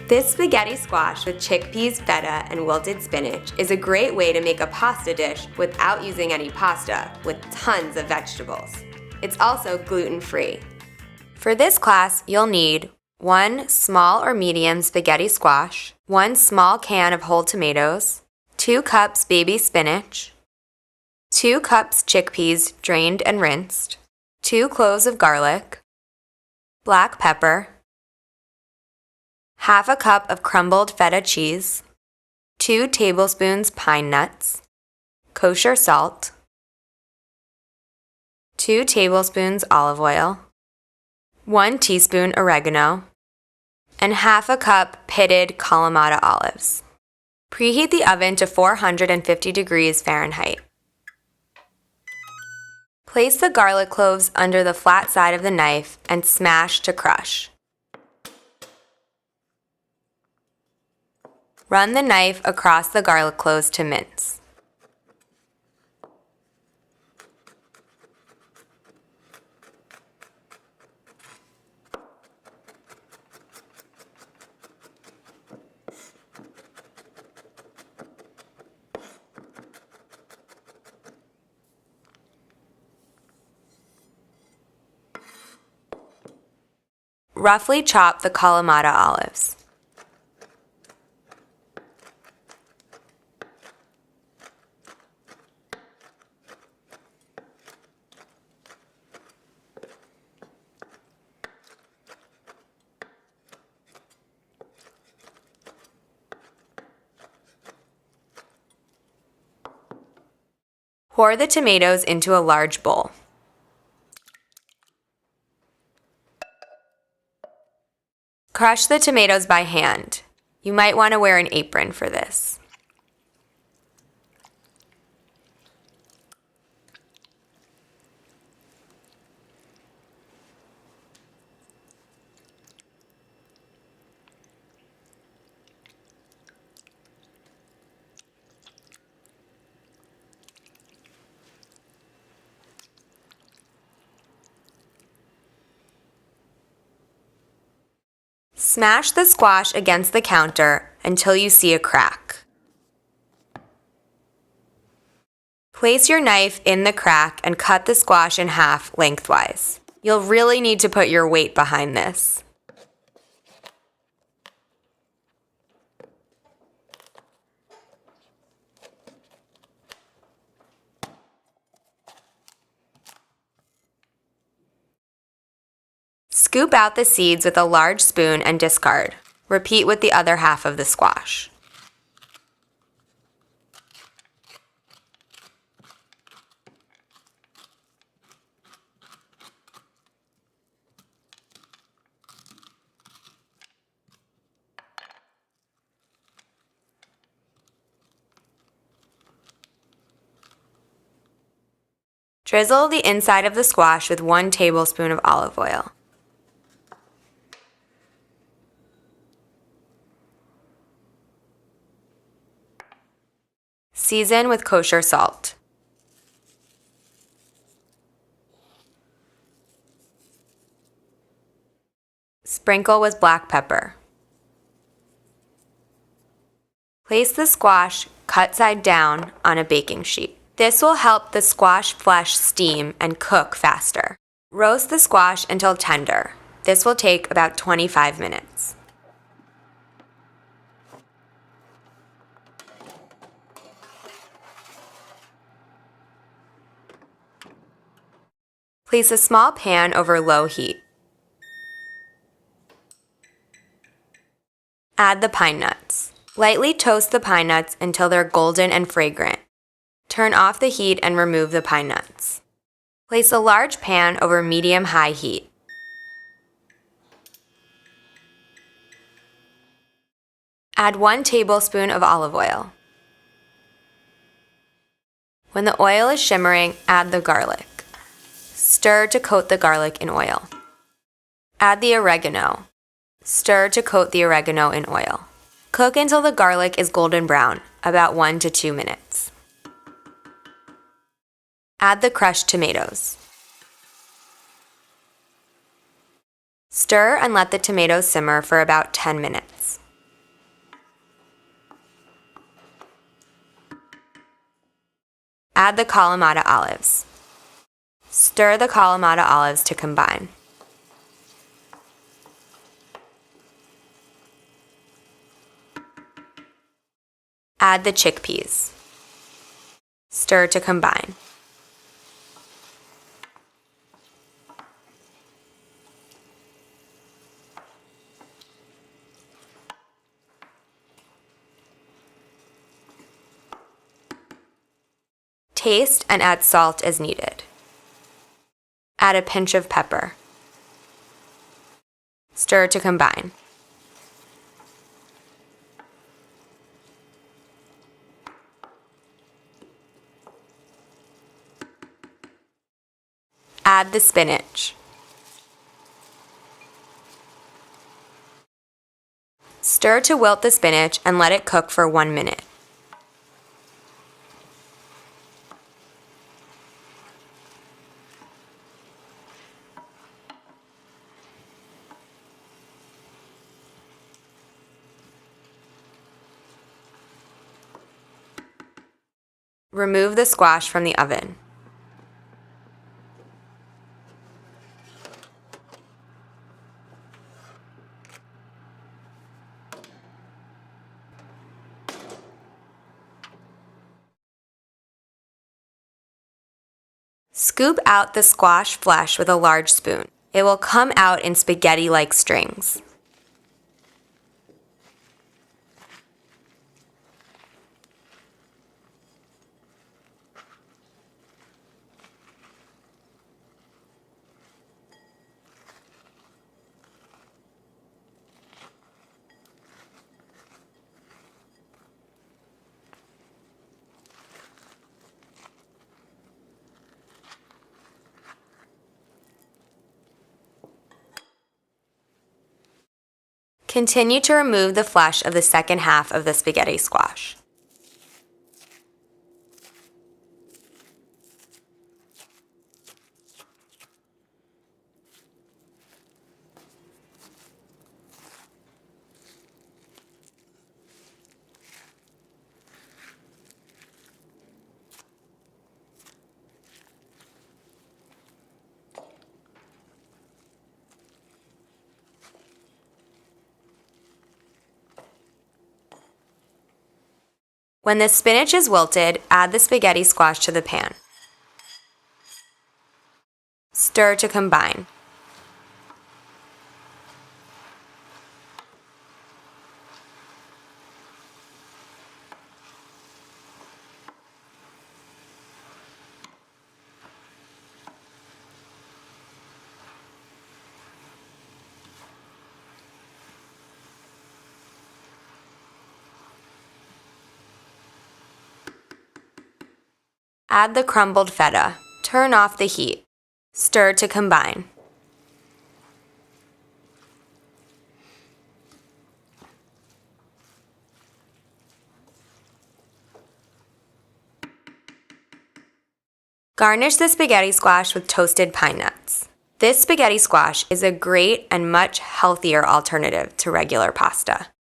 This spaghetti squash with chickpeas, feta, and wilted spinach is a great way to make a pasta dish without using any pasta, with tons of vegetables. It's also gluten-free. For this class, you'll need 1 small or medium spaghetti squash, 1 small can of whole tomatoes, 2 cups baby spinach, 2 cups chickpeas drained and rinsed, 2 cloves of garlic, black pepper, half a cup of crumbled feta cheese, 2 tablespoons pine nuts, kosher salt, 2 tablespoons olive oil, 1 teaspoon oregano, and half a cup pitted Kalamata olives. Preheat the oven to 450 degrees Fahrenheit. Place the garlic cloves under the flat side of the knife and smash to crush. Run the knife across the garlic cloves to mince. Roughly chop the Kalamata olives. Pour the tomatoes into a large bowl. Crush the tomatoes by hand. You might want to wear an apron for this. Smash the squash against the counter until you see a crack. Place your knife in the crack and cut the squash in half lengthwise. You'll really need to put your weight behind this. Scoop out the seeds with a large spoon and discard. Repeat with the other half of the squash. Drizzle the inside of the squash with 1 tablespoon of olive oil. Season with kosher salt. Sprinkle with black pepper. Place the squash, cut side down, on a baking sheet. This will help the squash flesh steam and cook faster. Roast the squash until tender. This will take about 25 minutes. Place a small pan over low heat. Add the pine nuts. Lightly toast the pine nuts until they're golden and fragrant. Turn off the heat and remove the pine nuts. Place a large pan over medium-high heat. Add 1 tablespoon of olive oil. When the oil is shimmering, add the garlic. Stir to coat the garlic in oil. Add the oregano. Stir to coat the oregano in oil. Cook until the garlic is golden brown, about 1 to 2 minutes. Add the crushed tomatoes. Stir and let the tomatoes simmer for about 10 minutes. Add the Kalamata olives. Stir the Kalamata olives to combine. Add the chickpeas. Stir to combine. Taste and add salt as needed. Add a pinch of pepper. Stir to combine. Add the spinach. Stir to wilt the spinach and let it cook for 1 minute. Remove the squash from the oven. Scoop out the squash flesh with a large spoon. It will come out in spaghetti-like strings. Continue to remove the flesh of the second half of the spaghetti squash. When the spinach is wilted, add the spaghetti squash to the pan. Stir to combine. Add the crumbled feta. Turn off the heat. Stir to combine. Garnish the spaghetti squash with toasted pine nuts. This spaghetti squash is a great and much healthier alternative to regular pasta.